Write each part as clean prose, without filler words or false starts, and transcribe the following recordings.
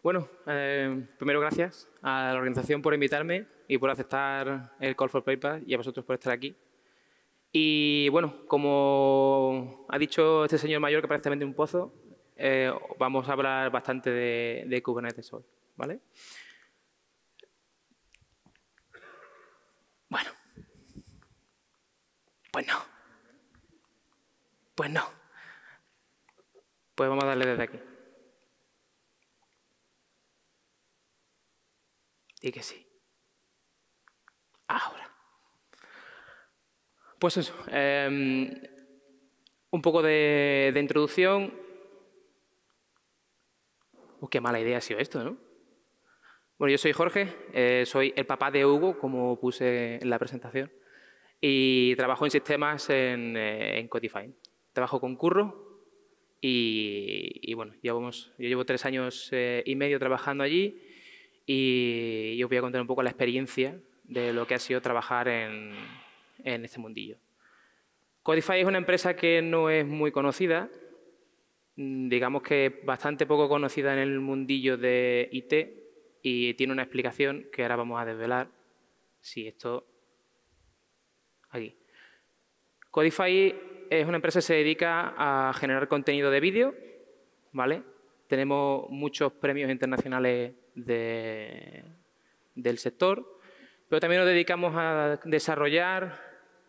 Bueno, primero gracias a la organización por invitarme y por aceptar el Call for Paper y a vosotros por estar aquí. Y bueno, como ha dicho este señor mayor que parece un pozo, vamos a hablar bastante de Kubernetes hoy, ¿vale? Bueno, pues no, pues no. Pues vamos a darle desde aquí. Y que sí. Ahora. Pues eso, un poco de introducción. Qué mala idea ha sido esto, ¿no? Bueno, yo soy Jorge, soy el papá de Hugo, como puse en la presentación, y trabajo en sistemas en Codify. Trabajo con Curro y bueno, yo llevo 3 años y medio trabajando allí y os voy a contar un poco la experiencia de lo que ha sido trabajar en este mundillo. Codify es una empresa que no es muy conocida, digamos que bastante poco conocida en el mundillo de IT y tiene una explicación que ahora vamos a desvelar. Si esto... Aquí. Codify es una empresa que se dedica a generar contenido de vídeo, ¿vale? Tenemos muchos premios internacionales del sector, pero también nos dedicamos a desarrollar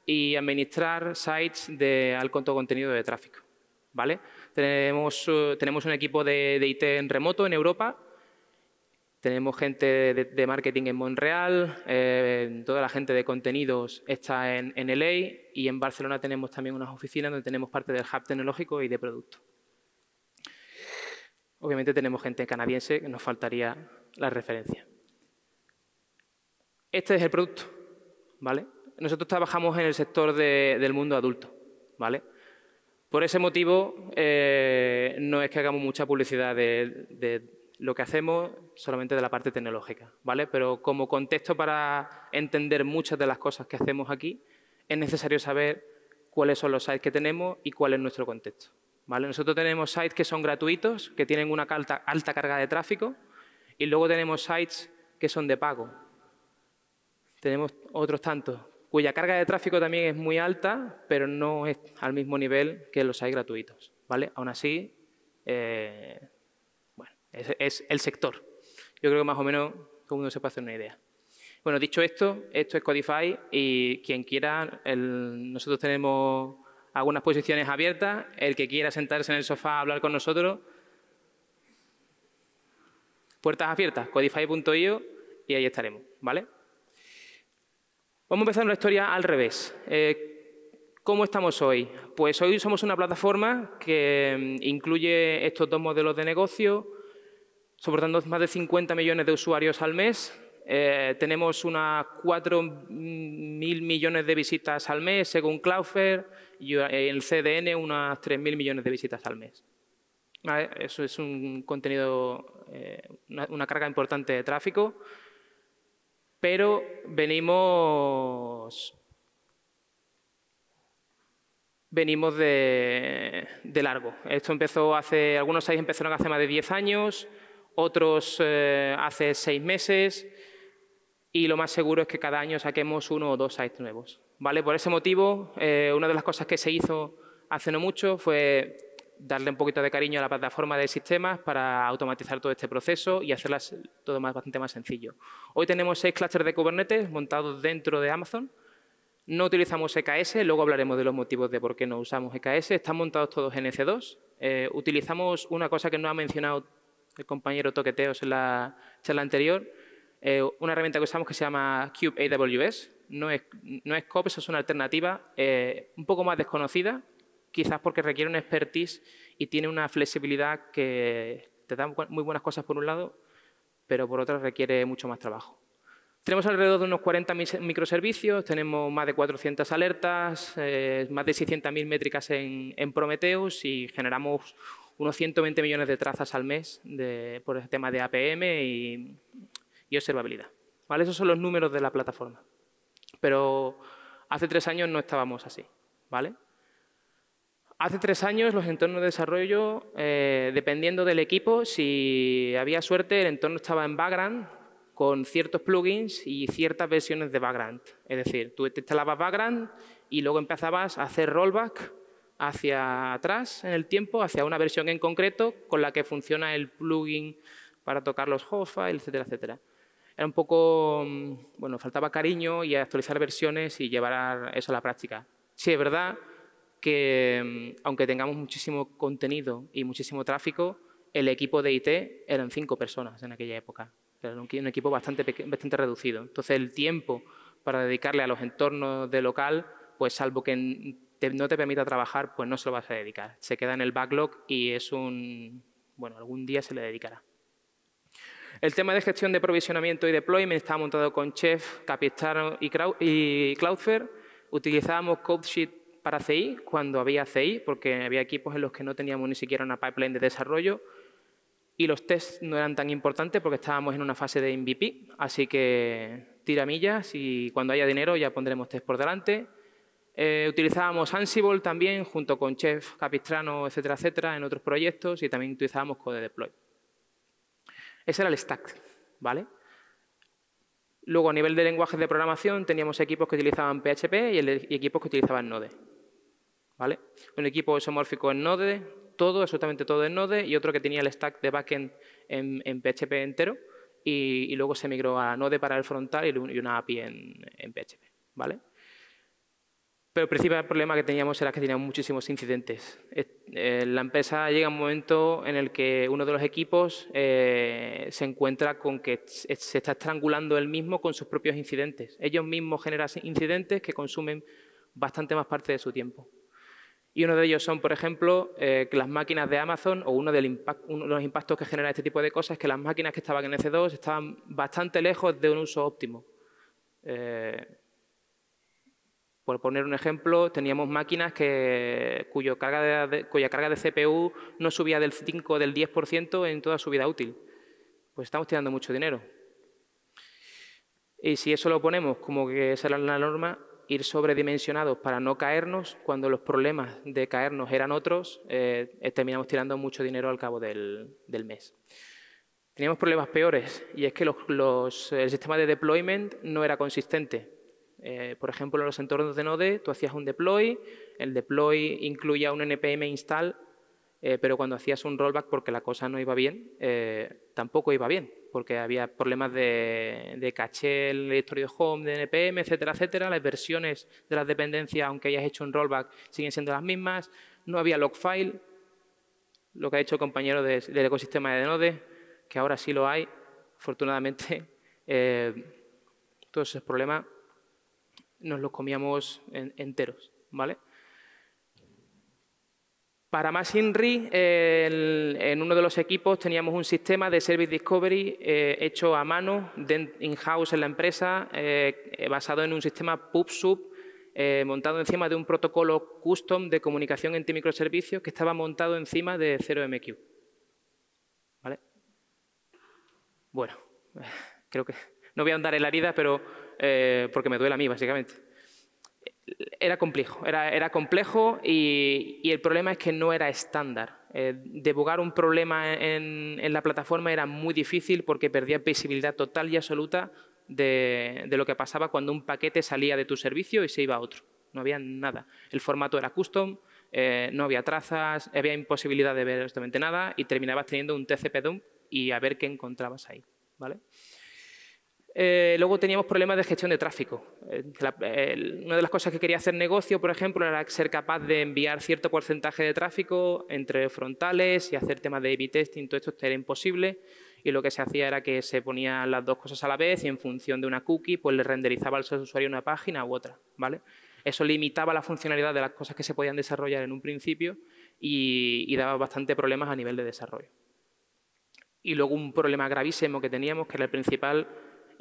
y administrar sites de alto contenido de tráfico, ¿vale? Tenemos un equipo de IT en remoto en Europa. Tenemos gente de marketing en Montreal, toda la gente de contenidos está en LA y en Barcelona tenemos también unas oficinas donde tenemos parte del hub tecnológico y de producto. Obviamente tenemos gente canadiense, que nos faltaría la referencia. Este es el producto, ¿vale? Nosotros trabajamos en el sector del mundo adulto, ¿vale? Por ese motivo, no es que hagamos mucha publicidad de lo que hacemos, solamente de la parte tecnológica, ¿vale? Pero como contexto para entender muchas de las cosas que hacemos aquí, es necesario saber cuáles son los sites que tenemos y cuál es nuestro contexto, ¿vale? Nosotros tenemos sites que son gratuitos, que tienen una alta carga de tráfico, y luego tenemos sites que son de pago. Tenemos otros tantos cuya carga de tráfico también es muy alta, pero no es al mismo nivel que los sites gratuitos, ¿vale? Aún así, bueno, es el sector. Yo creo que más o menos todo el mundo se puede hacer una idea. Bueno, dicho esto es Codify y quien quiera, nosotros tenemos algunas posiciones abiertas. El que quiera sentarse en el sofá a hablar con nosotros, puertas abiertas, codify.io y ahí estaremos, ¿vale? Vamos a empezar la historia al revés. ¿Cómo estamos hoy? Pues hoy somos una plataforma que incluye estos dos modelos de negocio, soportando más de 50 millones de usuarios al mes. Tenemos unas 4.000 millones de visitas al mes, según Cloudflare, y el CDN unas 3.000 millones de visitas al mes. ¿Vale? Eso es un contenido, una carga importante de tráfico. Pero venimos de largo. Esto empezó algunos sites empezaron hace más de 10 años, otros hace 6 meses y lo más seguro es que cada año saquemos 1 o 2 sites nuevos, ¿vale? Por ese motivo, una de las cosas que se hizo hace no mucho fue darle un poquito de cariño a la plataforma de sistemas para automatizar todo este proceso y hacerlo todo bastante más sencillo. Hoy tenemos 6 clústeres de Kubernetes montados dentro de Amazon. No utilizamos EKS, luego hablaremos de los motivos de por qué no usamos EKS. Están montados todos en EC2. Utilizamos una cosa que no ha mencionado el compañero Toqueteos en la charla anterior, una herramienta que usamos que se llama Kube AWS. No es COPS, es una alternativa un poco más desconocida, quizás porque requiere una expertise y tiene una flexibilidad que te da muy buenas cosas por un lado, pero por otro requiere mucho más trabajo. Tenemos alrededor de unos 40 microservicios, tenemos más de 400 alertas, más de 600.000 métricas en Prometheus y generamos unos 120 millones de trazas al mes por el tema de APM y observabilidad, ¿vale? Esos son los números de la plataforma. Pero hace 3 años no estábamos así, ¿vale? Hace 3 años los entornos de desarrollo, dependiendo del equipo, si había suerte, el entorno estaba en background con ciertos plugins y ciertas versiones de background. Es decir, tú te instalabas background y luego empezabas a hacer rollback hacia atrás en el tiempo, hacia una versión en concreto con la que funciona el plugin para tocar los host files, etcétera, etcétera. Era un poco, bueno, faltaba cariño y actualizar versiones y llevar eso a la práctica. Sí, es verdad que aunque tengamos muchísimo contenido y muchísimo tráfico, el equipo de IT eran 5 personas en aquella época. Era un equipo bastante reducido. Entonces, el tiempo para dedicarle a los entornos de local, pues salvo que no te permita trabajar, pues no se lo vas a dedicar. Se queda en el backlog y es bueno, algún día se le dedicará. El tema de gestión de provisionamiento y deployment estaba montado con Chef, Capistrano y Cloudflare. Utilizábamos CodeSheet para CI cuando había CI, porque había equipos en los que no teníamos ni siquiera una pipeline de desarrollo y los tests no eran tan importantes porque estábamos en una fase de MVP, así que tira millas y cuando haya dinero ya pondremos test por delante. Utilizábamos Ansible también junto con Chef, Capistrano, etcétera, etcétera, en otros proyectos y también utilizábamos Code Deploy. Ese era el stack, ¿vale? Luego, a nivel de lenguajes de programación, teníamos equipos que utilizaban PHP y equipos que utilizaban Node, ¿vale? Un equipo isomórfico en Node, absolutamente todo en Node, y otro que tenía el stack de backend en PHP entero, y luego se migró a Node para el frontal y una API en PHP, ¿vale? Pero el principal problema que teníamos era que teníamos muchísimos incidentes. La empresa llega a un momento en el que uno de los equipos se encuentra con que se está estrangulando él mismo con sus propios incidentes. Ellos mismos generan incidentes que consumen bastante más parte de su tiempo. Y uno de ellos son, por ejemplo, que las máquinas de Amazon, o uno de los impactos que genera este tipo de cosas, es que las máquinas que estaban en EC2 estaban bastante lejos de un uso óptimo. Por poner un ejemplo, teníamos máquinas cuya carga de CPU no subía del 5 o del 10% en toda su vida útil. Pues estamos tirando mucho dinero. Y si eso lo ponemos como que esa era la norma, ir sobredimensionados para no caernos, cuando los problemas de caernos eran otros, terminamos tirando mucho dinero al cabo del mes. Teníamos problemas peores, y es que el sistema de deployment no era consistente. Por ejemplo, en los entornos de Node, tú hacías un deploy, el deploy incluía un npm install, pero cuando hacías un rollback porque la cosa no iba bien, tampoco iba bien, porque había problemas de caché, el directorio home de npm, etcétera, etcétera. Las versiones de las dependencias, aunque hayas hecho un rollback, siguen siendo las mismas. No había log file, lo que ha hecho el compañero del ecosistema de Node, que ahora sí lo hay, afortunadamente. Todos esos problemas nos los comíamos enteros, ¿vale? Para más INRI, en uno de los equipos teníamos un sistema de Service Discovery hecho a mano, in-house en la empresa, basado en un sistema PubSub, montado encima de un protocolo custom de comunicación entre microservicios que estaba montado encima de 0MQ. ¿Vale? Bueno, creo que no voy a andar en la herida, pero porque me duele a mí, básicamente. Era complejo y el problema es que no era estándar. Debugar un problema en la plataforma era muy difícil porque perdías visibilidad total y absoluta de lo que pasaba cuando un paquete salía de tu servicio y se iba a otro. No había nada. El formato era custom, no había trazas, había imposibilidad de ver absolutamente nada y terminabas teniendo un TCP dump y a ver qué encontrabas ahí, ¿vale? Luego teníamos problemas de gestión de tráfico. Una de las cosas que quería hacer negocio, por ejemplo, era ser capaz de enviar cierto porcentaje de tráfico entre frontales y hacer temas de A/B testing. Todo esto era imposible y lo que se hacía era que se ponían las dos cosas a la vez y en función de una cookie pues le renderizaba al usuario una página u otra, ¿vale? Eso limitaba la funcionalidad de las cosas que se podían desarrollar en un principio y daba bastante problemas a nivel de desarrollo. Y luego un problema gravísimo que teníamos, que era el principal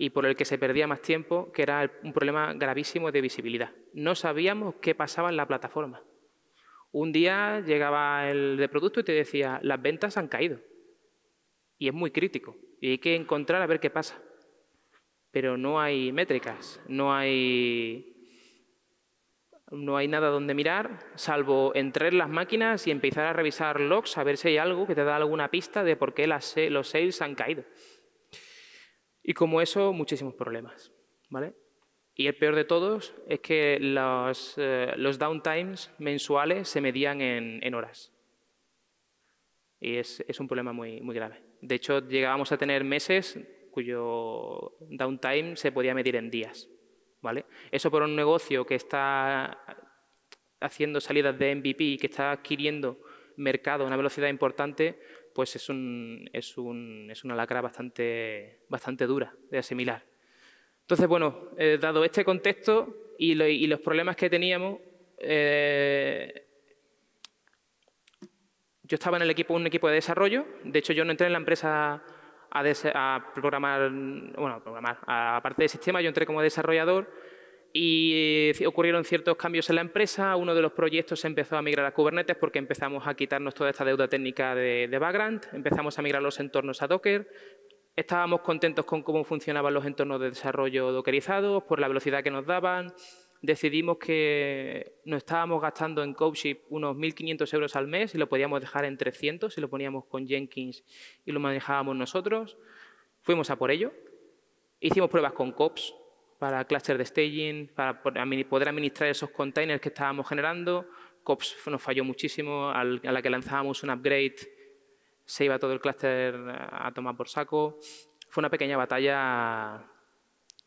y por el que se perdía más tiempo, que era un problema gravísimo de visibilidad. No sabíamos qué pasaba en la plataforma. Un día llegaba el de producto y te decía, las ventas han caído. Y es muy crítico. Y hay que encontrar a ver qué pasa. Pero no hay métricas, no hay No hay nada donde mirar, salvo entrar en las máquinas y empezar a revisar logs, a ver si hay algo que te da alguna pista de por qué los sales han caído. Y como eso, muchísimos problemas, ¿vale? Y el peor de todos es que los downtimes mensuales se medían en horas. Y es un problema muy, muy grave. De hecho, llegábamos a tener meses cuyo downtime se podía medir en días, ¿vale? Eso por un negocio que está haciendo salidas de MVP y que está adquiriendo mercado a una velocidad importante, pues es una lacra bastante dura de asimilar. Entonces, bueno, dado este contexto y los problemas que teníamos, yo estaba en un equipo de desarrollo. De hecho, yo no entré en la empresa a programar, aparte del sistema, yo entré como desarrollador y ocurrieron ciertos cambios en la empresa. Uno de los proyectos se empezó a migrar a Kubernetes porque empezamos a quitarnos toda esta deuda técnica de background, empezamos a migrar los entornos a Docker. Estábamos contentos con cómo funcionaban los entornos de desarrollo dockerizados, por la velocidad que nos daban. Decidimos que nos estábamos gastando en CodeShip unos 1.500 euros al mes y lo podíamos dejar en 300 si lo poníamos con Jenkins y lo manejábamos nosotros. Fuimos a por ello. Hicimos pruebas con COPS para cluster de staging, para poder administrar esos containers que estábamos generando. COPS nos falló muchísimo. A la que lanzábamos un upgrade se iba todo el clúster a tomar por saco. Fue una pequeña batalla.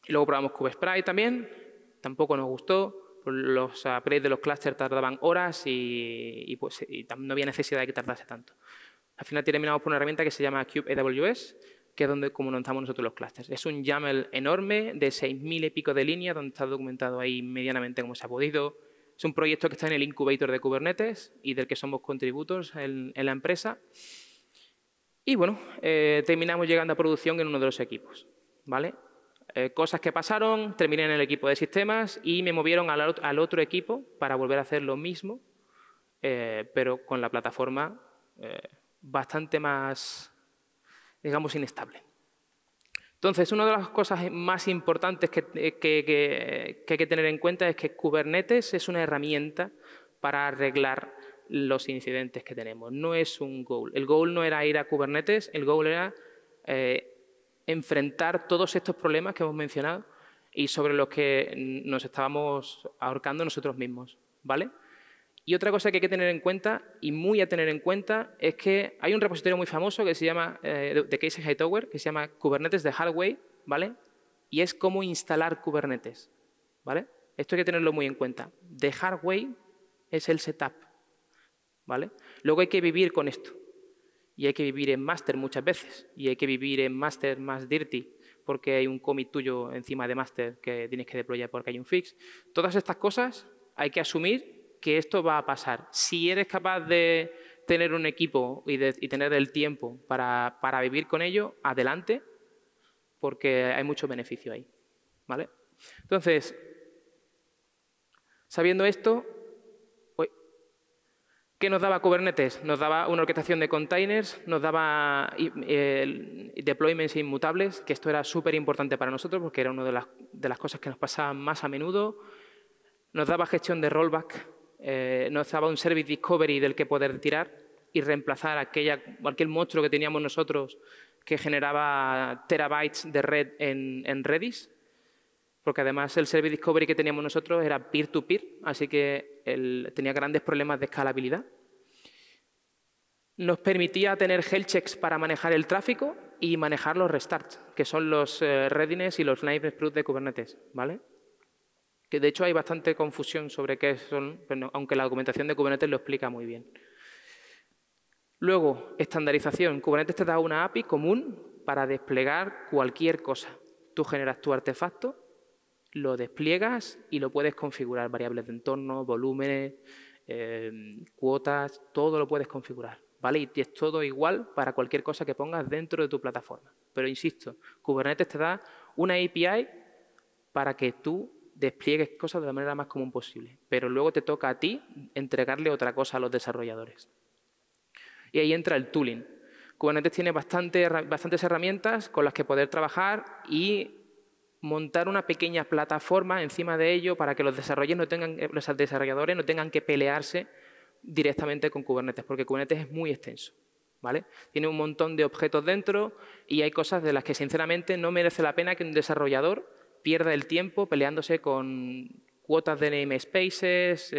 Y luego probamos KubeSpray también. Tampoco nos gustó. Los upgrades de los clústeres tardaban horas y no había necesidad de que tardase tanto. Al final terminamos por una herramienta que se llama Kube AWS, que es como lanzamos nosotros los clústeres. Es un YAML enorme de 6.000 y pico de líneas, donde está documentado ahí medianamente cómo se ha podido. Es un proyecto que está en el incubator de Kubernetes y del que somos contributors en la empresa. Y bueno, terminamos llegando a producción en uno de los equipos, ¿vale? Cosas que pasaron, terminé en el equipo de sistemas y me movieron al otro equipo para volver a hacer lo mismo, pero con la plataforma bastante más, digamos, inestable. Entonces, una de las cosas más importantes que hay que tener en cuenta es que Kubernetes es una herramienta para arreglar los incidentes que tenemos. No es un goal. El goal no era ir a Kubernetes, el goal era enfrentar todos estos problemas que hemos mencionado y sobre los que nos estábamos ahorcando nosotros mismos, ¿vale? Y otra cosa que hay que tener en cuenta, y muy a tener en cuenta, es que hay un repositorio muy famoso que se llama, de Casey Hightower, que se llama Kubernetes The Hard Way, ¿vale? Y es cómo instalar Kubernetes, ¿vale? Esto hay que tenerlo muy en cuenta. The Hard Way es el setup, ¿vale? Luego hay que vivir con esto. Y hay que vivir en master muchas veces. Y hay que vivir en master más dirty, porque hay un commit tuyo encima de master que tienes que deployar porque hay un fix. Todas estas cosas hay que asumir que esto va a pasar. Si eres capaz de tener un equipo y tener el tiempo para vivir con ello, adelante, porque hay mucho beneficio ahí, ¿vale? Entonces, sabiendo esto, ¿qué nos daba Kubernetes? Nos daba una orquestación de containers, nos daba deployments inmutables, que esto era súper importante para nosotros porque era una de las cosas que nos pasaban más a menudo. Nos daba gestión de rollback, nos daba un service discovery del que poder tirar y reemplazar aquel monstruo que teníamos nosotros que generaba terabytes de red en Redis, porque además el service discovery que teníamos nosotros era peer-to-peer, así que tenía grandes problemas de escalabilidad. Nos permitía tener health checks para manejar el tráfico y manejar los restarts, que son los readiness y los live proofs de Kubernetes, ¿vale? Que de hecho hay bastante confusión sobre qué son, aunque la documentación de Kubernetes lo explica muy bien. Luego, estandarización. Kubernetes te da una API común para desplegar cualquier cosa. Tú generas tu artefacto, lo despliegas y lo puedes configurar. Variables de entorno, volúmenes, cuotas, todo lo puedes configurar, ¿vale? Y es todo igual para cualquier cosa que pongas dentro de tu plataforma. Pero insisto, Kubernetes te da una API para que tú despliegues cosas de la manera más común posible. Pero luego te toca a ti entregarle otra cosa a los desarrolladores. Y ahí entra el tooling. Kubernetes tiene bastantes herramientas con las que poder trabajar y montar una pequeña plataforma encima de ello para que los desarrolladores no tengan que pelearse directamente con Kubernetes, porque Kubernetes es muy extenso, ¿vale? Tiene un montón de objetos dentro y hay cosas de las que, sinceramente, no merece la pena que un desarrollador pierda el tiempo peleándose con cuotas de namespaces,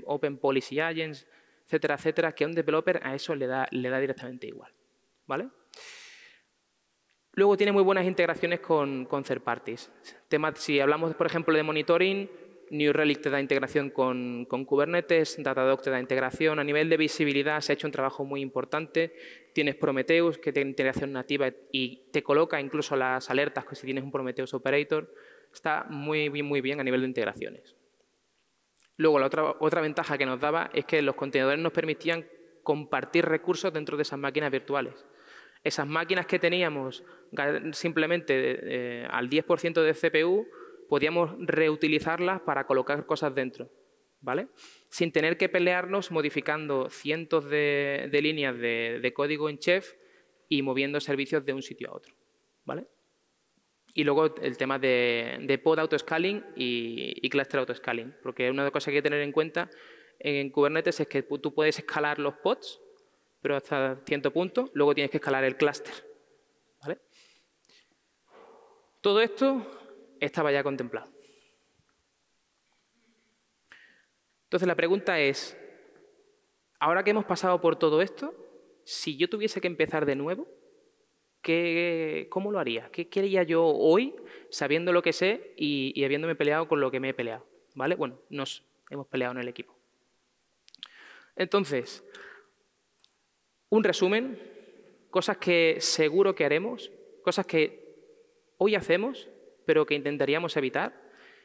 Open Policy Agents, etcétera, etcétera, que a un developer a eso le da directamente igual, ¿vale? Luego tiene muy buenas integraciones con third parties. Si hablamos, por ejemplo, de monitoring, New Relic te da integración con Kubernetes, Datadog te da integración. A nivel de visibilidad se ha hecho un trabajo muy importante. Tienes Prometheus, que tiene integración nativa y te coloca incluso las alertas que si tienes un Prometheus Operator. Está muy bien a nivel de integraciones. Luego, la otra ventaja que nos daba es que los contenedores nos permitían compartir recursos dentro de esas máquinas virtuales. Esas máquinas que teníamos simplemente al 10% de CPU, podíamos reutilizarlas para colocar cosas dentro, ¿vale? Sin tener que pelearnos modificando cientos de líneas de código en Chef y moviendo servicios de un sitio a otro, ¿vale? Y luego el tema de pod autoscaling y cluster autoscaling, porque una cosa que hay que tener en cuenta en Kubernetes es que tú puedes escalar los pods, pero hasta cierto punto, luego tienes que escalar el clúster, ¿vale? Todo esto estaba ya contemplado. Entonces, la pregunta es, ahora que hemos pasado por todo esto, si yo tuviese que empezar de nuevo, ¿cómo lo haría? ¿Qué haría yo hoy, sabiendo lo que sé y habiéndome peleado con lo que me he peleado? ¿Vale? Bueno, nos hemos peleado en el equipo. Entonces, un resumen, cosas que seguro que haremos, cosas que hoy hacemos, pero que intentaríamos evitar,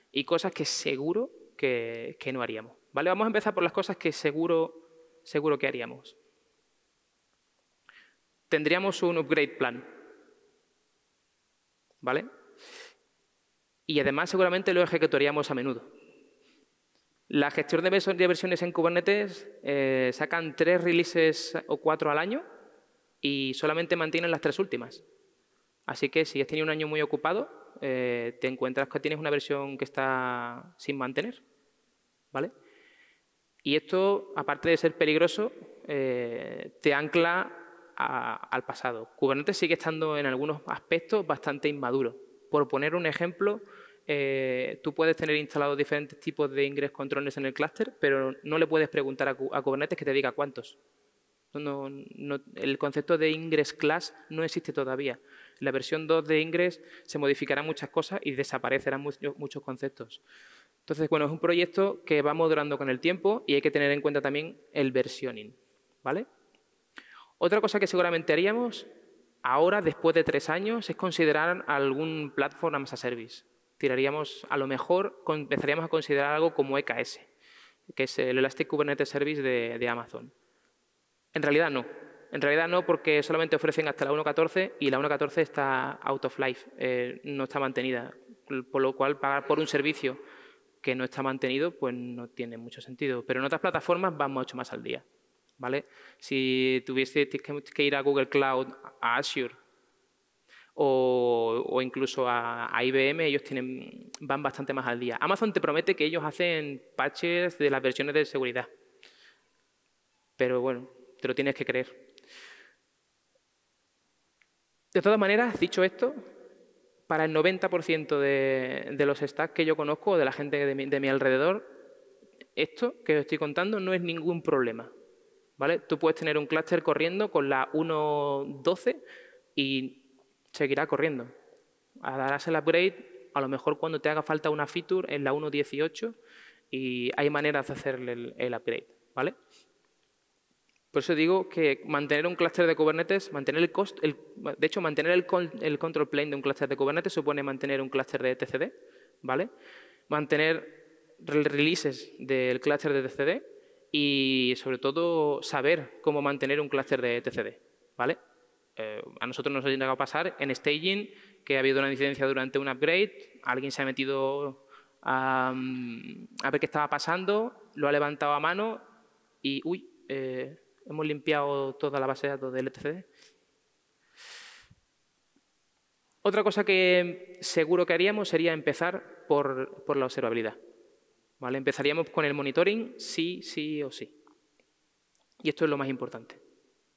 y cosas que seguro que no haríamos. ¿Vale? Vamos a empezar por las cosas que seguro que haríamos. Tendríamos un upgrade plan, ¿vale? Y además seguramente lo ejecutaríamos a menudo. La gestión de versiones en Kubernetes sacan 3 releases o 4 al año y solamente mantienen las 3 últimas. Así que si has tenido un año muy ocupado, te encuentras que tienes una versión que está sin mantener, ¿vale? Y esto, aparte de ser peligroso, te ancla al pasado. Kubernetes sigue estando en algunos aspectos bastante inmaduro. Por poner un ejemplo, tú puedes tener instalados diferentes tipos de ingress controllers en el clúster, pero no le puedes preguntar a Kubernetes que te diga cuántos. El concepto de ingress class no existe todavía. En la versión 2 de ingress se modificarán muchas cosas y desaparecerán muchos conceptos. Entonces, bueno, es un proyecto que va madurando con el tiempo y hay que tener en cuenta también el versioning, ¿vale? Otra cosa que seguramente haríamos ahora, después de 3 años, es considerar algún platform as a service. A lo mejor empezaríamos a considerar algo como EKS, que es el Elastic Kubernetes Service de Amazon. En realidad no. En realidad no, porque solamente ofrecen hasta la 1.14 y la 1.14 está out of life, no está mantenida. Por lo cual, pagar por un servicio que no está mantenido, pues no tiene mucho sentido. Pero en otras plataformas van mucho más al día, ¿vale? Si tuviese que ir a Google Cloud, a Azure o incluso a IBM, ellos van bastante más al día. Amazon te promete que ellos hacen patches de las versiones de seguridad. Pero bueno, te lo tienes que creer. De todas maneras, dicho esto, para el 90% de los stacks que yo conozco, de la gente de mi alrededor, esto que os estoy contando no es ningún problema, ¿vale? Tú puedes tener un clúster corriendo con la 1.12 y seguirá corriendo. Darás el upgrade, a lo mejor cuando te haga falta una feature en la 1.18 y hay maneras de hacerle el upgrade, ¿vale? Por eso digo que mantener un clúster de Kubernetes, mantener el control plane de un clúster de Kubernetes supone mantener un clúster de etcd, ¿vale? Mantener releases del clúster de etcd y, sobre todo, saber cómo mantener un clúster de etcd, ¿vale? A nosotros nos ha llegado a pasar en staging que ha habido una incidencia durante un upgrade, alguien se ha metido a ver qué estaba pasando, lo ha levantado a mano y, uy, hemos limpiado toda la base de datos del etcd. Otra cosa que seguro que haríamos sería empezar por la observabilidad. ¿Vale? Empezaríamos con el monitoring, sí o sí. Y esto es lo más importante,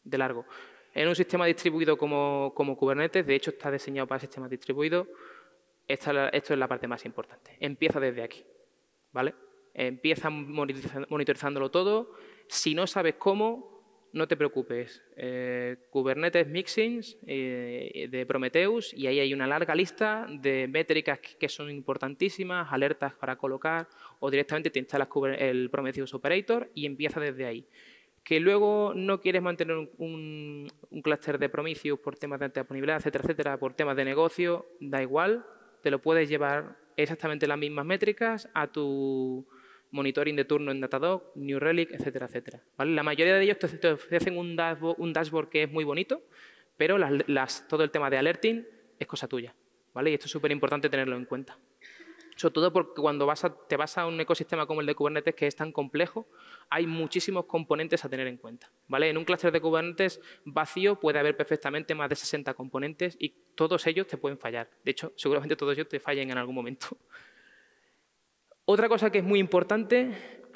de largo. En un sistema distribuido como Kubernetes, de hecho está diseñado para sistemas distribuidos, esto es la parte más importante. Empieza desde aquí, ¿vale? Empieza monitorizándolo todo. Si no sabes cómo, no te preocupes. Kubernetes Mixins de Prometheus, y ahí hay una larga lista de métricas que son importantísimas, alertas para colocar, o directamente te instalas el Prometheus Operator y empieza desde ahí. Que luego no quieres mantener un clúster de Prometheus por temas de disponibilidad, etcétera, etcétera, por temas de negocio, da igual, te lo puedes llevar exactamente las mismas métricas a tu monitoring de turno en Datadog, New Relic, etcétera, etcétera. ¿Vale? La mayoría de ellos te ofrecen un dashboard que es muy bonito, pero todo el tema de alerting es cosa tuya. ¿Vale? Y esto es súper importante tenerlo en cuenta. Sobre todo porque cuando te vas a un ecosistema como el de Kubernetes, que es tan complejo, hay muchísimos componentes a tener en cuenta. ¿Vale? En un clúster de Kubernetes vacío puede haber perfectamente más de 60 componentes y todos ellos te pueden fallar. De hecho, seguramente todos ellos te fallen en algún momento. Otra cosa que es muy importante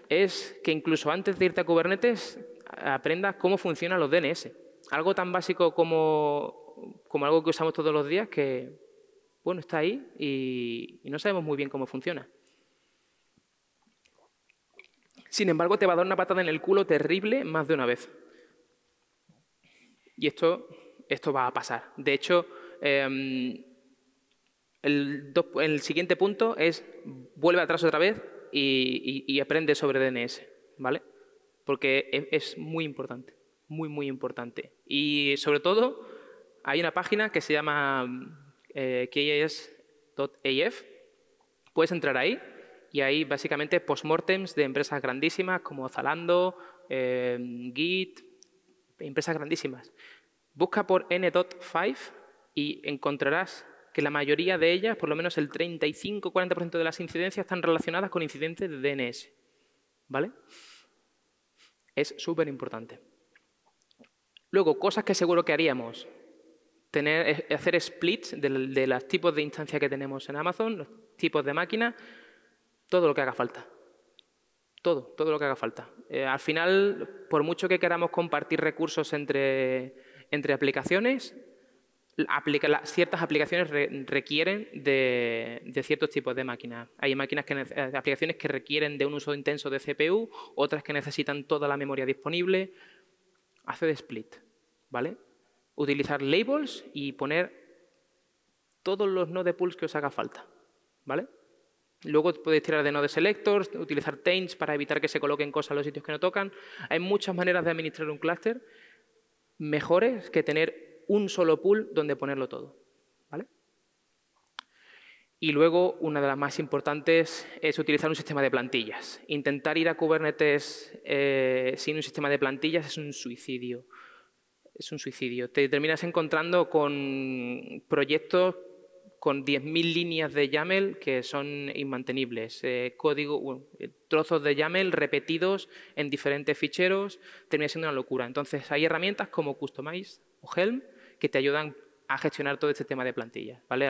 es que incluso antes de irte a Kubernetes aprendas cómo funcionan los DNS. Algo tan básico como algo que usamos todos los días que, bueno, está ahí y no sabemos muy bien cómo funciona. Sin embargo, te va a dar una patada en el culo terrible más de una vez. Y esto va a pasar. De hecho, el siguiente punto es vuelve atrás otra vez y aprende sobre DNS, ¿vale? Porque es muy importante, muy, muy importante. Y sobre todo, hay una página que se llama KS.af. Puedes entrar ahí y hay básicamente postmortems de empresas grandísimas como Zalando, Git, empresas grandísimas. Busca por N.5 y encontrarás que la mayoría de ellas, por lo menos el 35-40% de las incidencias, están relacionadas con incidentes de DNS. ¿Vale? Es súper importante. Luego, cosas que seguro que haríamos. Hacer splits de los tipos de instancia que tenemos en Amazon, los tipos de máquina, todo lo que haga falta. Todo lo que haga falta. Al final, por mucho que queramos compartir recursos entre aplicaciones, ciertas aplicaciones requieren de ciertos tipos de máquinas. Hay aplicaciones que requieren de un uso intenso de CPU, otras que necesitan toda la memoria disponible. Haced split, ¿vale? Utilizar labels y poner todos los node pools que os haga falta, ¿vale? Luego podéis tirar de node selectors, utilizar taints para evitar que se coloquen cosas en los sitios que no tocan. Hay muchas maneras de administrar un clúster mejores que tener un solo pool donde ponerlo todo, ¿vale? Y luego, una de las más importantes es utilizar un sistema de plantillas. Intentar ir a Kubernetes sin un sistema de plantillas es un suicidio. Es un suicidio. Te terminas encontrando con proyectos con 10.000 líneas de YAML que son inmantenibles. Trozos de YAML repetidos en diferentes ficheros, termina siendo una locura. Entonces, hay herramientas como Kustomize o Helm que te ayudan a gestionar todo este tema de plantillas, ¿vale?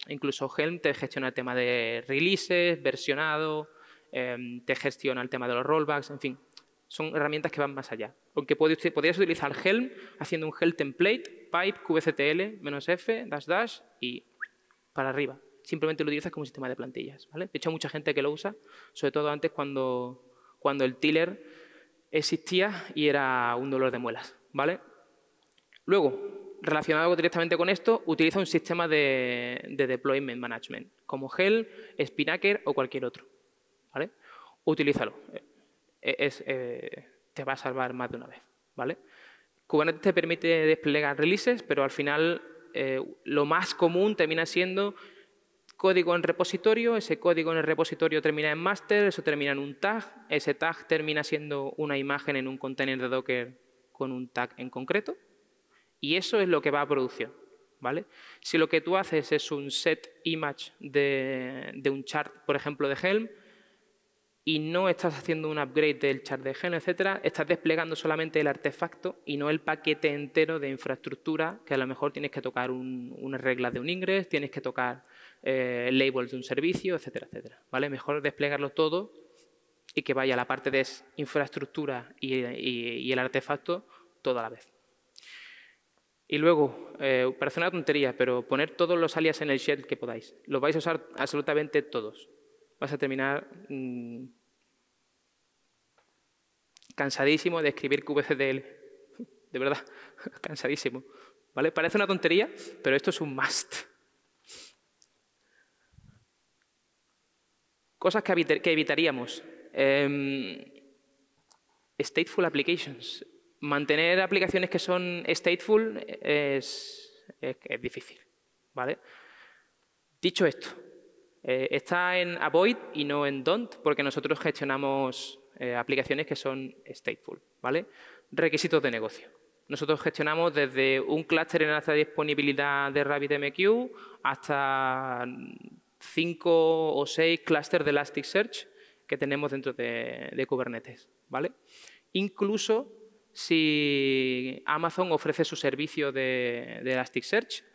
Incluso Helm te gestiona el tema de releases, versionado, te gestiona el tema de los rollbacks, en fin. Son herramientas que van más allá. Aunque podrías utilizar Helm haciendo un Helm template, pipe, kubectl, -f, -- y para arriba. Simplemente lo utilizas como un sistema de plantillas, ¿vale? De hecho, hay mucha gente que lo usa, sobre todo antes cuando el tiller existía y era un dolor de muelas, ¿vale? Luego, relacionado directamente con esto, utiliza un sistema de deployment management, como Helm, Spinnaker o cualquier otro, ¿vale? Utilízalo. Te va a salvar más de una vez, ¿vale? Kubernetes te permite desplegar releases, pero al final lo más común termina siendo código en repositorio, ese código en el repositorio termina en master, eso termina en un tag, ese tag termina siendo una imagen en un container de Docker con un tag en concreto, y eso es lo que va a producción, ¿vale? Si lo que tú haces es un set image de un chart, por ejemplo, de Helm, y no estás haciendo un upgrade del char de gen, etcétera, estás desplegando solamente el artefacto y no el paquete entero de infraestructura, que a lo mejor tienes que tocar unas reglas de un ingress, tienes que tocar labels de un servicio, etcétera, etcétera. ¿Vale? Mejor desplegarlo todo y que vaya la parte de infraestructura y el artefacto toda a la vez. Y luego, parece una tontería, pero poner todos los alias en el shell que podáis. Los vais a usar absolutamente todos. Vas a terminar cansadísimo de escribir kubectl. De verdad, cansadísimo. ¿Vale? Parece una tontería, pero esto es un must. Cosas que evitaríamos. Stateful applications. Mantener aplicaciones que son stateful es difícil. ¿Vale? Dicho esto, está en avoid y no en don't, porque nosotros gestionamos aplicaciones que son stateful. ¿Vale? Requisitos de negocio. Nosotros gestionamos desde un clúster en alta disponibilidad de RabbitMQ hasta 5 o 6 clústeres de Elasticsearch que tenemos dentro de Kubernetes. ¿Vale? Incluso si Amazon ofrece su servicio de Elasticsearch,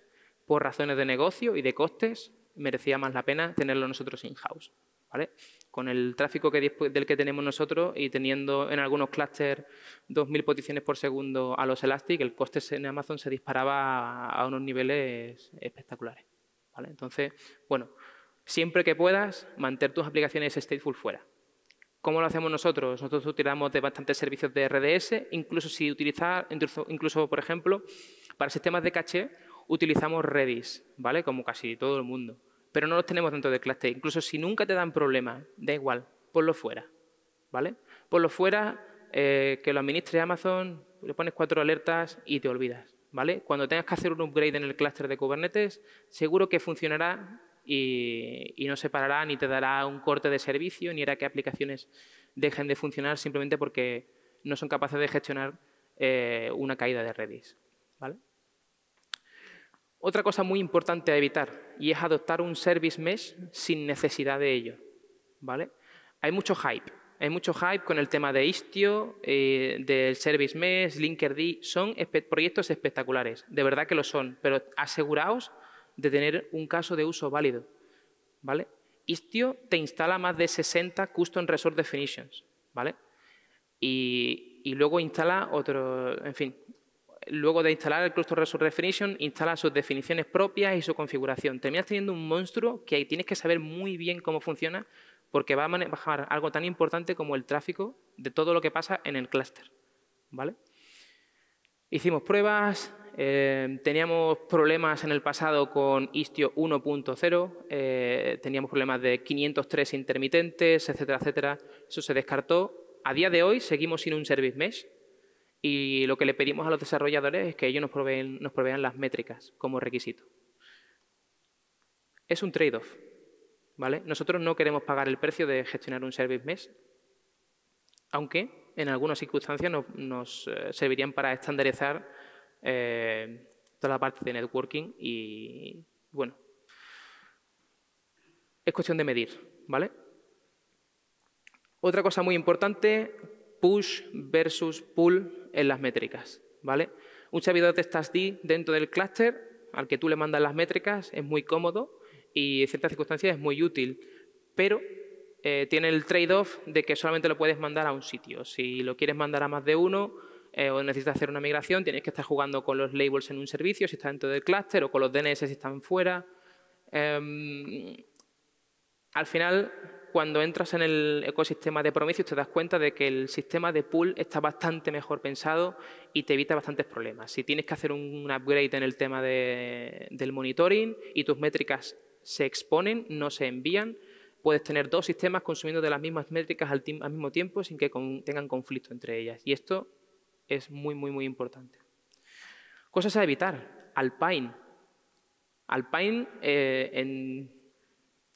por razones de negocio y de costes, merecía más la pena tenerlo nosotros in-house. ¿Vale? Con el tráfico del que tenemos nosotros y teniendo en algunos clústeres 2.000 peticiones por segundo a los Elastic, el coste en Amazon se disparaba a unos niveles espectaculares. ¿Vale? Entonces, bueno, siempre que puedas, mantén tus aplicaciones stateful fuera. ¿Cómo lo hacemos nosotros? Nosotros utilizamos de bastantes servicios de RDS, incluso, por ejemplo, para sistemas de caché utilizamos Redis, ¿vale? Como casi todo el mundo. Pero no los tenemos dentro del clúster. Incluso si nunca te dan problemas, da igual, ponlo fuera, ¿vale? Ponlo fuera, que lo administre Amazon, le pones 4 alertas y te olvidas, ¿vale? Cuando tengas que hacer un upgrade en el clúster de Kubernetes, seguro que funcionará y no se parará ni te dará un corte de servicio ni hará que aplicaciones dejen de funcionar simplemente porque no son capaces de gestionar una caída de Redis, ¿vale? Otra cosa muy importante a evitar y es adoptar un service mesh sin necesidad de ello, ¿vale? Hay mucho hype con el tema de Istio, del service mesh, Linkerd. Son proyectos espectaculares, de verdad que lo son, pero aseguraos de tener un caso de uso válido, ¿vale? Istio te instala más de 60 custom resource definitions, ¿vale? Y luego instala otro, en fin. Luego de instalar el Cluster Resource Definition, instala sus definiciones propias y su configuración. Terminas teniendo un monstruo que tienes que saber muy bien cómo funciona porque va a manejar algo tan importante como el tráfico de todo lo que pasa en el clúster, ¿vale? Hicimos pruebas, teníamos problemas en el pasado con Istio 1.0, teníamos problemas de 503 intermitentes, etcétera, etcétera. Eso se descartó. A día de hoy seguimos sin un service mesh. Y lo que le pedimos a los desarrolladores es que ellos nos provean las métricas como requisito. Es un trade-off, ¿vale? Nosotros no queremos pagar el precio de gestionar un service mesh, aunque en algunas circunstancias nos servirían para estandarizar toda la parte de networking y, bueno, es cuestión de medir, ¿vale? Otra cosa muy importante, push versus pull en las métricas, ¿vale? Un servidor de StatsD dentro del clúster al que tú le mandas las métricas es muy cómodo y en ciertas circunstancias es muy útil, pero tiene el trade-off de que solamente lo puedes mandar a un sitio. Si lo quieres mandar a más de uno o necesitas hacer una migración, tienes que estar jugando con los labels en un servicio si está dentro del clúster o con los DNS si están fuera. Al final, cuando entras en el ecosistema de Prometheus te das cuenta de que el sistema de pool está bastante mejor pensado y te evita bastantes problemas. Si tienes que hacer un upgrade en el tema del monitoring y tus métricas se exponen, no se envían, puedes tener 2 sistemas consumiendo de las mismas métricas al mismo tiempo sin que tengan conflicto entre ellas. Y esto es muy, muy, muy importante. Cosas a evitar. Alpine. Alpine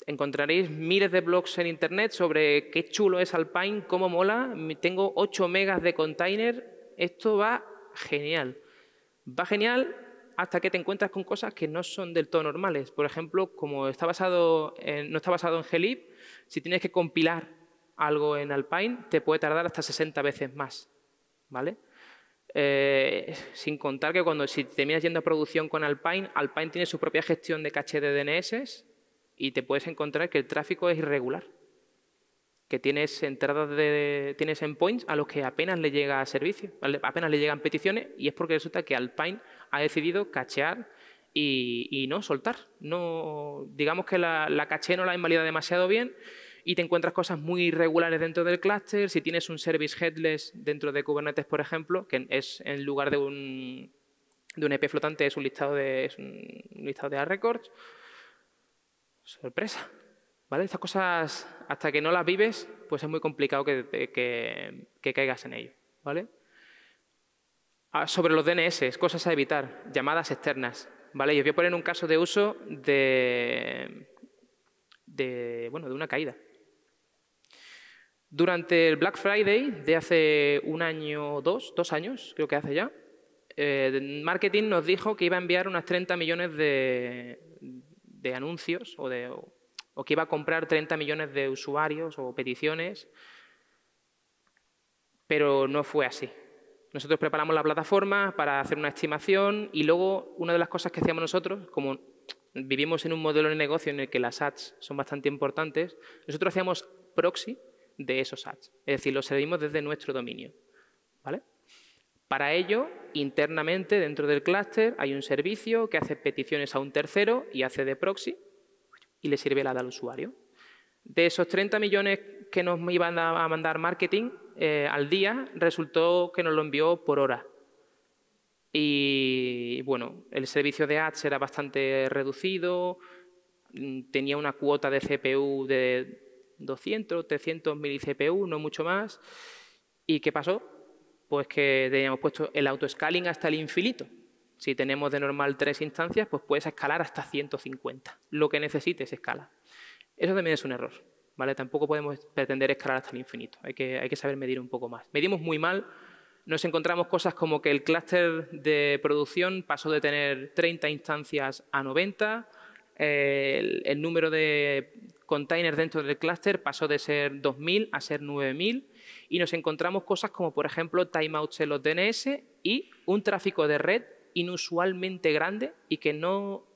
encontraréis miles de blogs en Internet sobre qué chulo es Alpine, cómo mola. Tengo 8 megas de container. Esto va genial. Va genial hasta que te encuentras con cosas que no son del todo normales. Por ejemplo, como no está basado en glib, si tienes que compilar algo en Alpine, te puede tardar hasta 60 veces más, ¿vale? Sin contar que si terminas yendo a producción con Alpine, Alpine tiene su propia gestión de caché de DNS y te puedes encontrar que el tráfico es irregular, que tienes tienes endpoints a los que apenas le llega servicio, apenas le llegan peticiones, y es porque resulta que Alpine ha decidido cachear y no soltar. No, digamos que la caché no la invalida demasiado bien y te encuentras cosas muy irregulares dentro del clúster. Si tienes un service headless dentro de Kubernetes, por ejemplo, que es en lugar de un EP flotante, es un listado de records, sorpresa. ¿Vale? Estas cosas, hasta que no las vives, pues es muy complicado que caigas en ello, ¿vale? Sobre los DNS, cosas a evitar, llamadas externas, ¿vale? Y os voy a poner un caso de uso de una caída. Durante el Black Friday de hace un año o dos años, creo que hace ya, marketing nos dijo que iba a enviar unas 30 millones de anuncios o que iba a comprar 30 millones de usuarios o peticiones, pero no fue así. Nosotros preparamos la plataforma para hacer una estimación y luego una de las cosas que hacíamos nosotros, como vivimos en un modelo de negocio en el que las ads son bastante importantes, nosotros hacíamos proxy de esos ads, es decir, los servimos desde nuestro dominio, ¿vale? Para ello, internamente, dentro del clúster, hay un servicio que hace peticiones a un tercero y hace de proxy y le sirve la al usuario. De esos 30 millones que nos iban a mandar marketing al día, resultó que nos lo envió por hora. Y bueno, el servicio de ads era bastante reducido, tenía una cuota de CPU de 200, 300 mili-CPU, no mucho más. ¿Y qué pasó? Pues que teníamos puesto el auto-scaling hasta el infinito. Si tenemos de normal 3 instancias, pues puedes escalar hasta 150. Lo que necesites escala. Eso también es un error, ¿vale? Tampoco podemos pretender escalar hasta el infinito. Hay que saber medir un poco más. Medimos muy mal. Nos encontramos cosas como que el clúster de producción pasó de tener 30 instancias a 90. El número de containers dentro del clúster pasó de ser 2.000 a ser 9.000. Y nos encontramos cosas como, por ejemplo, timeouts en los DNS y un tráfico de red inusualmente grande y que no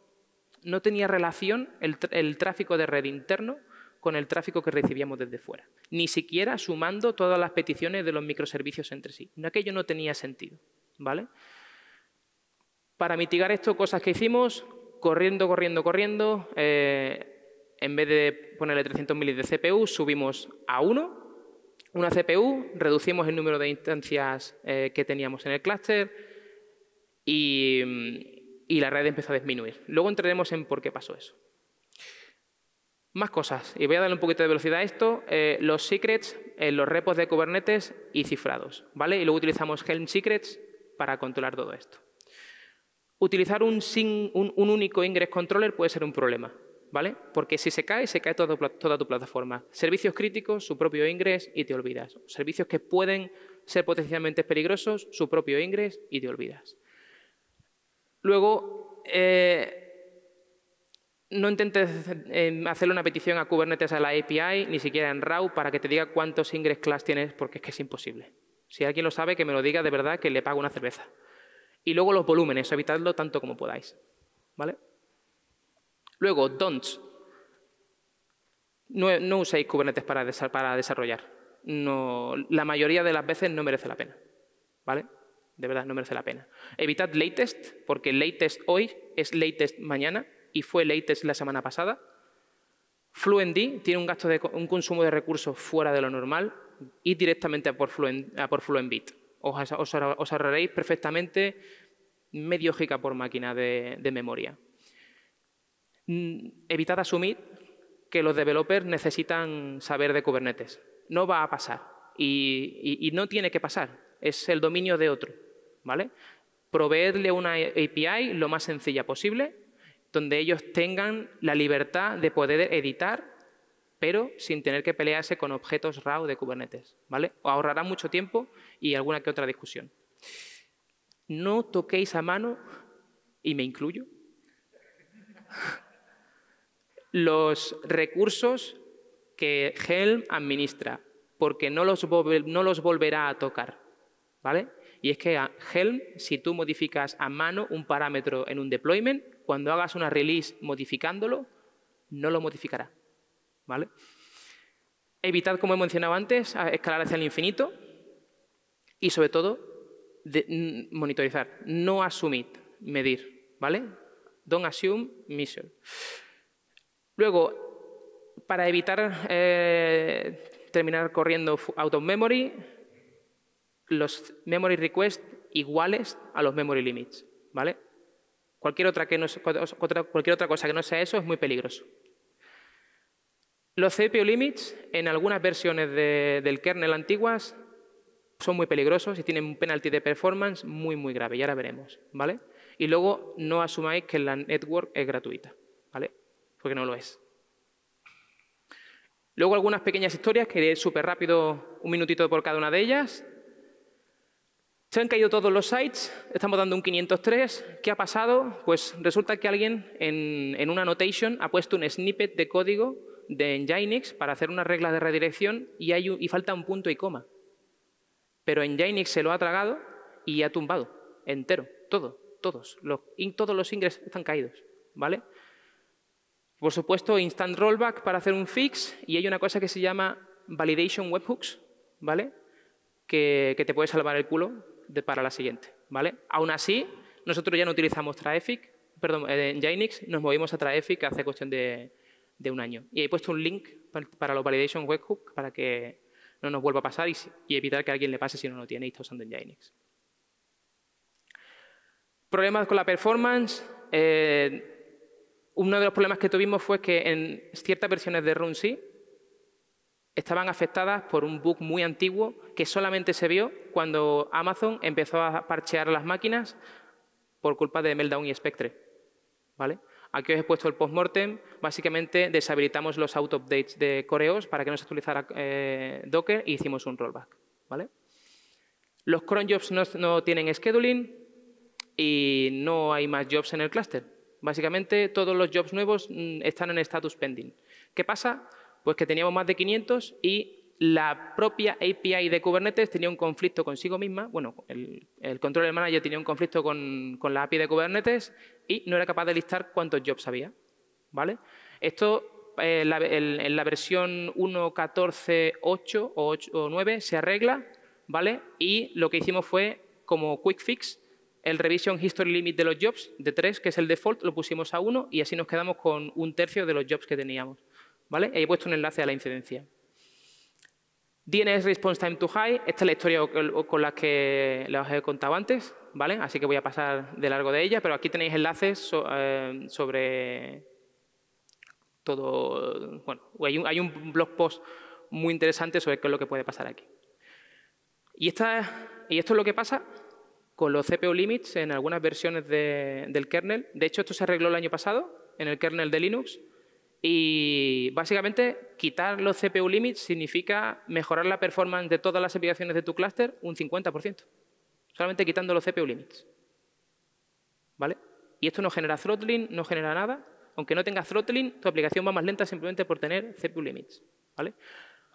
tenía relación el tráfico de red interno con el tráfico que recibíamos desde fuera. Ni siquiera sumando todas las peticiones de los microservicios entre sí. Aquello no tenía sentido, ¿vale? Para mitigar esto, cosas que hicimos, corriendo, en vez de ponerle 300 milis de CPU, subimos a 1, una CPU, reducimos el número de instancias que teníamos en el clúster y la red empezó a disminuir. Luego entraremos en por qué pasó eso. Más cosas, y voy a darle un poquito de velocidad a esto. Los secrets en los repos de Kubernetes y cifrados, ¿vale? Y luego utilizamos Helm Secrets para controlar todo esto. Utilizar un único ingress controller puede ser un problema, ¿vale? Porque si se cae toda tu plataforma. Servicios críticos, su propio ingress y te olvidas. Servicios que pueden ser potencialmente peligrosos, su propio ingress y te olvidas. Luego, no intentes hacerle una petición a Kubernetes a la API, ni siquiera en RAW, para que te diga cuántos ingress class tienes, porque es que es imposible. Si alguien lo sabe, que me lo diga de verdad, que le pago una cerveza. Y luego los volúmenes, evitadlo tanto como podáis, ¿vale? Luego, don'ts. No uséis Kubernetes para desarrollar. No, la mayoría de las veces no merece la pena, ¿vale? De verdad, no merece la pena. Evitad latest, porque latest hoy es latest mañana y fue latest la semana pasada. FluentD tiene un consumo de recursos fuera de lo normal y directamente a por FluentBit. Os ahorraréis perfectamente medio giga por máquina de memoria. Evitad asumir que los developers necesitan saber de Kubernetes. No va a pasar y no tiene que pasar. Es el dominio de otro, ¿vale? Proveedle una API lo más sencilla posible, donde ellos tengan la libertad de poder editar, pero sin tener que pelearse con objetos RAW de Kubernetes, ¿vale? Os ahorrará mucho tiempo y alguna que otra discusión. No toquéis a mano, y me incluyo, los recursos que Helm administra. porque no los volverá a tocar, ¿vale? Y es que a Helm, si tú modificas a mano un parámetro en un deployment, cuando hagas una release modificándolo, no lo modificará, ¿vale? Evitad, como he mencionado antes, escalar hacia el infinito y, sobre todo, monitorizar. No asumid, medir, ¿vale? Don't assume, measure. Luego, para evitar terminar corriendo out of memory, los memory requests iguales a los memory limits, ¿vale? Cualquier otra cosa que no sea eso es muy peligroso. Los CPU limits, en algunas versiones del kernel antiguas, son muy peligrosos y tienen un penalty de performance muy, muy grave. Y ahora veremos, ¿vale? Y luego no asumáis que la network es gratuita, ¿vale? Porque no lo es. Luego algunas pequeñas historias, que iré súper rápido, un minutito por cada una de ellas. Se han caído todos los sites, estamos dando un 503. ¿Qué ha pasado? Pues resulta que alguien en una annotation ha puesto un snippet de código de Nginx para hacer unas reglas de redirección y falta un punto y coma. Pero Nginx se lo ha tragado y ha tumbado entero, todos los ingres están caídos, ¿vale? Por supuesto, instant rollback para hacer un fix y hay una cosa que se llama validation webhooks, ¿vale? Que te puede salvar el culo para la siguiente, ¿vale? Aún así, nosotros ya no utilizamos Traeffic, perdón, Nginx, nos movimos a Traeffic hace cuestión de un año. Y he puesto un link para los validation webhooks para que no nos vuelva a pasar y evitar que a alguien le pase si no lo tiene y está usando Nginx. Problemas con la performance. Uno de los problemas que tuvimos fue que en ciertas versiones de RunC estaban afectadas por un bug muy antiguo que solamente se vio cuando Amazon empezó a parchear las máquinas por culpa de Meltdown y Spectre, ¿vale? Aquí os he puesto el postmortem. Básicamente deshabilitamos los auto-updates de Coreos para que no se actualizara Docker y hicimos un rollback, ¿vale? Los cron jobs no tienen scheduling y no hay más jobs en el clúster. Básicamente todos los jobs nuevos están en status pending. ¿Qué pasa? Pues que teníamos más de 500 y la propia API de Kubernetes tenía un conflicto consigo misma. Bueno, el controller manager tenía un conflicto con la API de Kubernetes y no era capaz de listar cuántos jobs había, ¿vale? Esto en la versión 1.14.8 o 9 se arregla, ¿vale? Y lo que hicimos fue, como quick fix, el revision history limit de los jobs de 3, que es el default, lo pusimos a 1 y así nos quedamos con 1/3 de los jobs que teníamos, ¿vale? He puesto un enlace a la incidencia. DNS Response Time to High. Esta es la historia con la que les he contado antes, ¿vale? Así que voy a pasar de largo de ella, pero aquí tenéis enlaces sobre todo. Bueno, hay un blog post muy interesante sobre qué es lo que puede pasar aquí. Y esto es lo que pasa con los CPU limits en algunas versiones del kernel. De hecho, esto se arregló el año pasado en el kernel de Linux. Y básicamente quitar los CPU limits significa mejorar la performance de todas las aplicaciones de tu clúster un 50%. Solamente quitando los CPU limits, ¿vale? Y esto no genera throttling, no genera nada. Aunque no tenga throttling, tu aplicación va más lenta simplemente por tener CPU limits, ¿vale?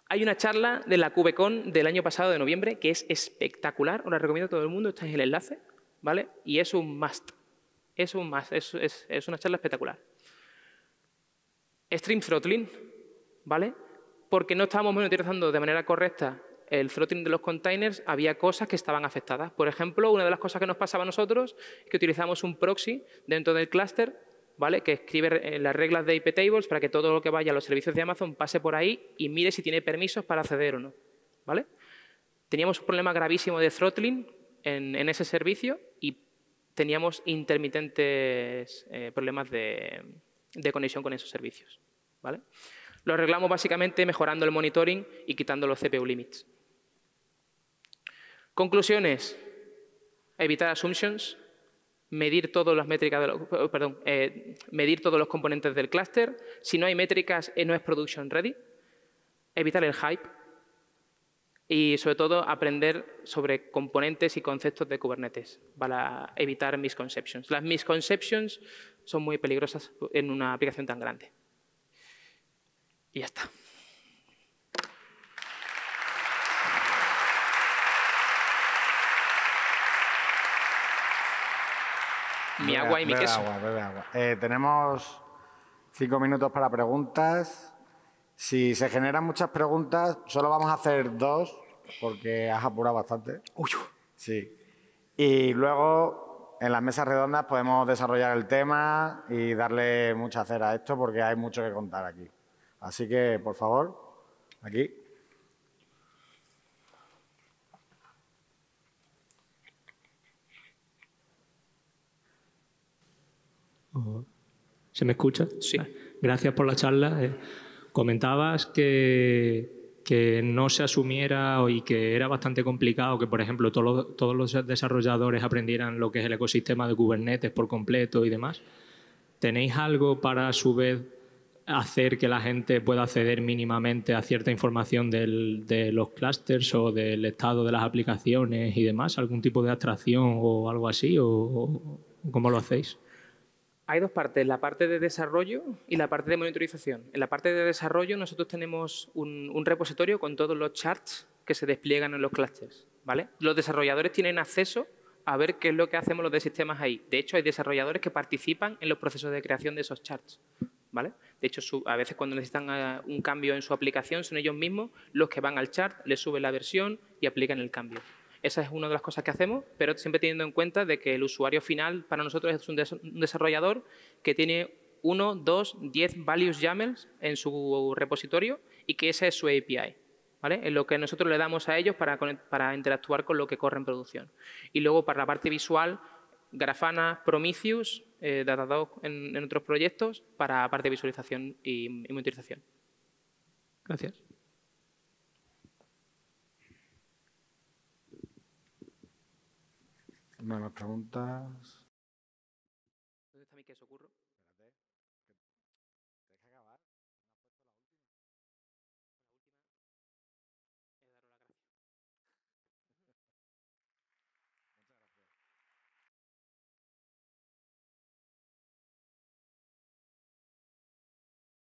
Hay una charla de la KubeCon del año pasado, de noviembre, que es espectacular. Os la recomiendo a todo el mundo. Este es el enlace, ¿vale? Y es un must. Es un must. Es una charla espectacular. Stream throttling, ¿vale? Porque no estábamos monitorizando de manera correcta el throttling de los containers, había cosas que estaban afectadas. Por ejemplo, una de las cosas que nos pasaba a nosotros es que utilizamos un proxy dentro del clúster, ¿vale? Que escribe las reglas de IP tables para que todo lo que vaya a los servicios de Amazon pase por ahí y mire si tiene permisos para acceder o no, ¿vale? Teníamos un problema gravísimo de throttling en ese servicio y teníamos intermitentes problemas de conexión con esos servicios, ¿vale? Lo arreglamos básicamente mejorando el monitoring y quitando los CPU limits. Conclusiones. Evitar assumptions. Medir todas las métricas medir todos los componentes del clúster. Si no hay métricas, no es production ready. Evitar el hype. Y, sobre todo, aprender sobre componentes y conceptos de Kubernetes para evitar misconceptions. Las misconceptions son muy peligrosas en una aplicación tan grande. Y ya está. Mi agua y mi queso. Bebe agua. Tenemos 5 minutos para preguntas. Si se generan muchas preguntas, solo vamos a hacer 2, porque has apurado bastante. Uy. Sí. Y luego, en las mesas redondas, podemos desarrollar el tema y darle mucha cera a esto, porque hay mucho que contar aquí. Así que, por favor, aquí. ¿Se me escucha? Sí. Gracias por la charla. Comentabas que no se asumiera y que era bastante complicado que, por ejemplo, todos los desarrolladores aprendieran lo que es el ecosistema de Kubernetes por completo y demás. ¿Tenéis algo para, a su vez, hacer que la gente pueda acceder mínimamente a cierta información de los clústeres o del estado de las aplicaciones y demás? ¿Algún tipo de abstracción o algo así? ¿O cómo lo hacéis? Hay dos partes, la parte de desarrollo y la parte de monitorización. En la parte de desarrollo nosotros tenemos un repositorio con todos los charts que se despliegan en los clusters, ¿vale? Los desarrolladores tienen acceso a ver qué es lo que hacemos los de sistemas ahí. De hecho, hay desarrolladores que participan en los procesos de creación de esos charts, ¿vale? De hecho, a veces cuando necesitan un cambio en su aplicación son ellos mismos los que van al chart, les suben la versión y aplican el cambio. Esa es una de las cosas que hacemos, pero siempre teniendo en cuenta de que el usuario final para nosotros es un desarrollador que tiene 1, 2, 10 values YAMLs en su repositorio y que esa es su API, ¿vale? Es lo que nosotros le damos a ellos para interactuar con lo que corre en producción. Y luego para la parte visual, Grafana, Prometheus, Datadog en otros proyectos para la parte de visualización y monitorización. Gracias. No hay más preguntas.